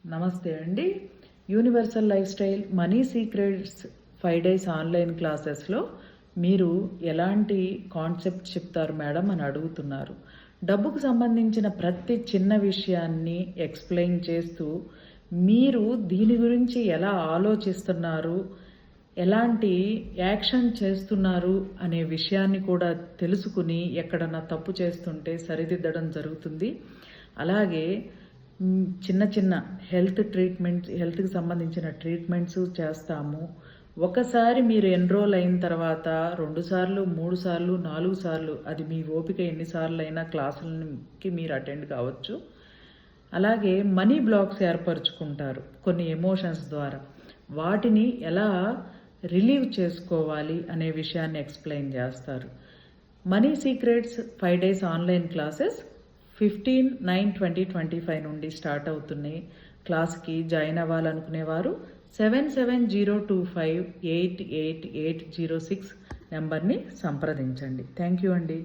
నమస్తే అండి. Universal life style money secrets 5 days online క్లాసెస్లో మీరు ఎలాంటి కాన్సెప్ట్ చెప్తారు మేడం అని అడుగుతున్నారు. డబ్బుకు సంబంధించిన ప్రతి చిన్న విషయాన్ని ఎక్స్ప్లెయిన్ చేస్తూ మీరు దీని గురించి ఎలా ఆలోచిస్తున్నారు, ఎలాంటి యాక్షన్ చేస్తున్నారు అనే విషయాన్ని కూడా తెలుసుకుని ఎక్కడన్నా తప్పు చేస్తుంటే సరిదిద్దడం జరుగుతుంది. అలాగే చిన్న చిన్న హెల్త్కి సంబంధించిన ట్రీట్మెంట్స్ చేస్తాము. ఒకసారి మీరు ఎన్రోల్ అయిన తర్వాత 2 సార్లు 3 సార్లు 4 సార్లు అది మీ ఓపిక ఎన్నిసార్లు అయినా క్లాసులకి మీరు అటెండ్ కావచ్చు. అలాగే మనీ బ్లాక్స్ ఏర్పరచుకుంటారు కొన్ని ఎమోషన్స్ ద్వారా. వాటిని ఎలా రిలీవ్ చేసుకోవాలి అనే విషయాన్ని ఎక్స్ప్లెయిన్ చేస్తారు. Money secrets 5 days online classes 15/9/2025 నుండి స్టార్ట్ అవుతున్నాయి. క్లాస్కి జాయిన్ అవ్వాలనుకునేవారు 7702588806 నెంబర్ని సంప్రదించండి. థ్యాంక్ యూ అండి.